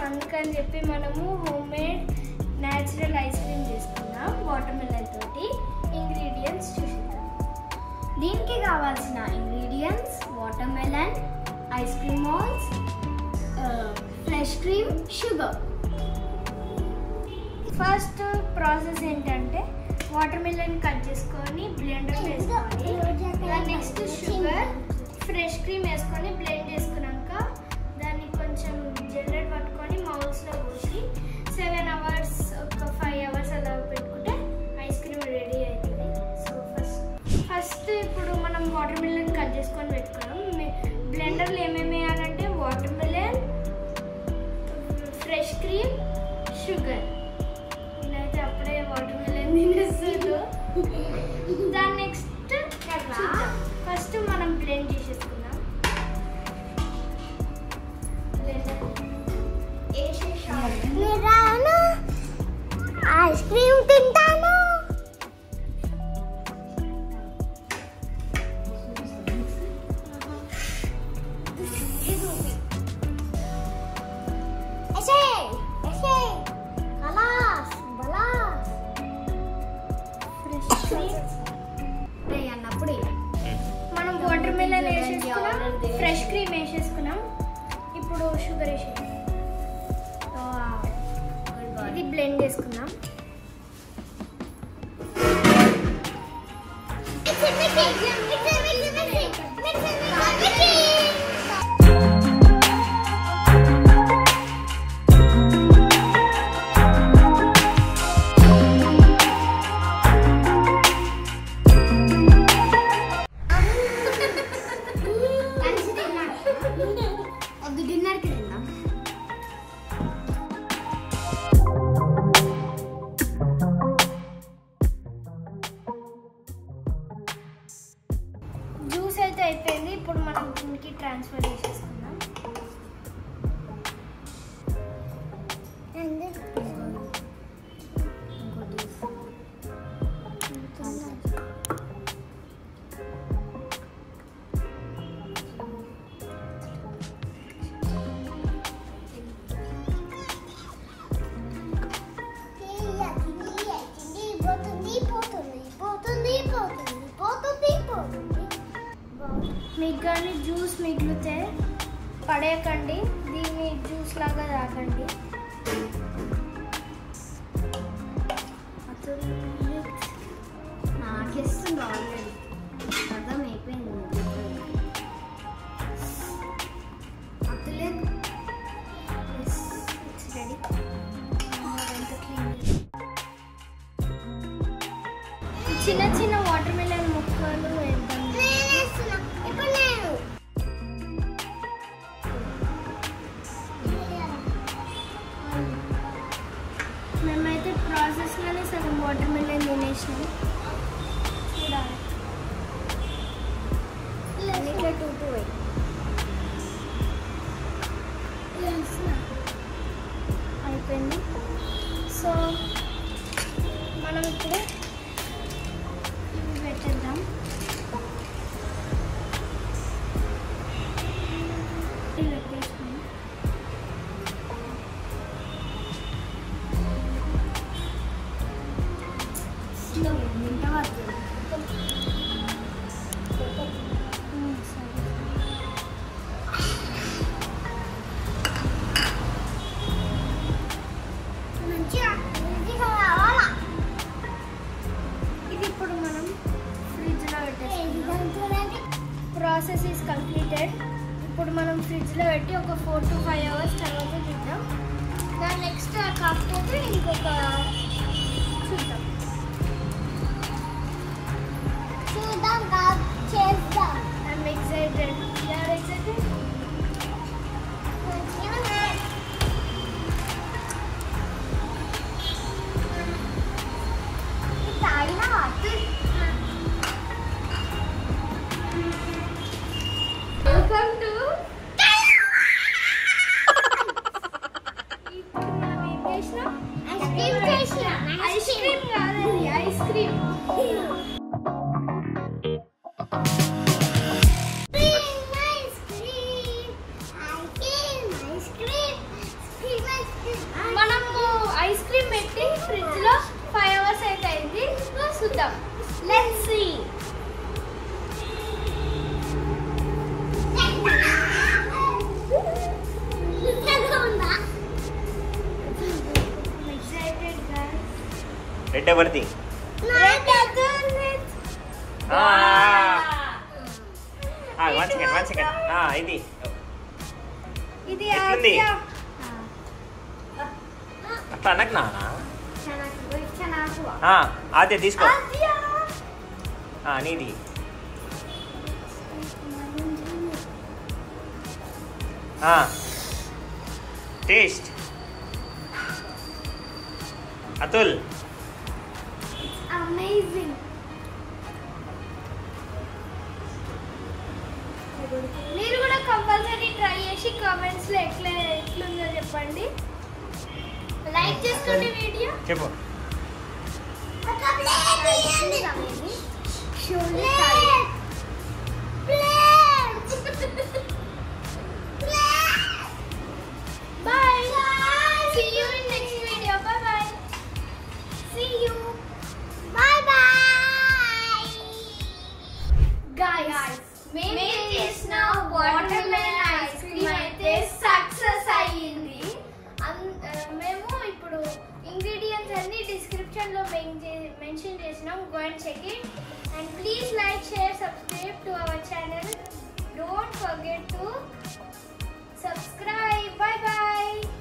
అందుకని చెప్పి మనము హోమ్మేడ్ న్యాచురల్ ఐస్ క్రీమ్ చేసుకున్నాం వాటర్మెలన్ తోటి. ఇంగ్రీడియంట్స్ చూసిద్దాం. దీనికి కావాల్సిన ingredients watermelon, ice cream malls, fresh cream, sugar. First process ఏంటంటే వాటర్మెలన్ కట్ చేసుకొని బ్లెండర్ వేసుకోవాలి. నెక్స్ట్ షుగర్, ఫ్రెష్ క్రీమ్ వేసుకొని బ్లెండ్ చేసుకున్నాక దాన్ని కొంచెం జల్లెడ పట్టుకొని మౌల్స్లో పోసి 7 hours ఒక 5 hours అలా పెట్టుకుంటే ఐస్ క్రీమ్ రెడీ అవుతుంది. సో ఫస్ట్ ఇప్పుడు మనం వాటర్మెలన్ కట్ చేసుకొని పెట్టుకున్నాం. బ్లెండర్లో ఏమేమి వేయాలంటే వాటర్మెలన్, ఫ్రెష్ క్రీమ్, షుగర్. నేనైతే అప్పుడే వాటర్మెలన్ తినేస్తాను. దాని నెక్స్ట్ ఫస్ట్ మనం బ్లెండ్ చేసేసుకుందాం. ఐస్ క్రీమ్ తింటాను. అన్నప్పుడు మనం వాటర్మెలన్ వేసేసుకున్నాం, ఫ్రెష్ క్రీమ్ వేసేసుకున్నాం. ఇప్పుడు షుగర్ వేసేసాం. ఇది బ్లెండ్ చేసుకుందాం. డిన్నర్కి తిందాం. జ్యూస్ అయితే అయిపోయింది. ఇప్పుడు మనం దీనికి ట్రాన్స్ఫర్ చేసేసుకుందాం. మీకు కానీ జ్యూస్ మిగిలితే పడేయకండి, దీన్ని జ్యూస్ లాగా తాగండి. నాకేస్తుంది ఆల్రెడీ, అర్థమైపోయింది. అతలేదు రెడీ. చిన్న చిన్న వాటర్మెలన్ ముక్కలు వేద్దాం. మేమైతే ప్రాసెస్లోనే సగం వాటర్మెలన్ తినేసినాం. చూడాలి ఇట్లా 2 అయిపోయింది. సో మనం ఇప్పుడు ఇవి పెట్టేద్దాం. కాకపోతే ఇంకొక చూద్దాం చేద్దాం. I'm excited. You are excited? Welcome to ఇప్పుడు మనం ఏం చేసినాం? ఐస్ క్రీమ్ కాదండి, ఐస్ క్రీమ్. మనము ఐస్ క్రీమ్ పెట్టి ఫ్రిడ్జ్ లో 5 hours అయితే అయింది. చూద్దాం. Let's see. Excited guys. Red everything one second ఇది ఇది ఎట్లుంది? ఆద్య. అట్లా అనకు నానా. నాకు అదే తీసుకో. ఆద్య. నీది టేస్ట్. అతుల్ అమేజింగ్. మీరు కూడా కంపల్సరీ ట్రై చేసి కామెంట్స్ లో ఎట్లుందో చెప్పండి. లైక్ చేసుకోండి వీడియో. చెప్పు. Bye. See you in next video. Bye bye. See you. Bye bye. Guys, మేము చేసిన వాటర్మెలన్ ఐస్ క్రీమ్ అయితే సక్సెస్ అయ్యింది. మేము ఇప్పుడు ఇంగ్రీడియంట్స్ అన్ని డిస్క్రిప్షన్ లో మెన్షన్ చేసినాం. Go and check it and please like, share, subscribe to our channel. Don't forget to subscribe.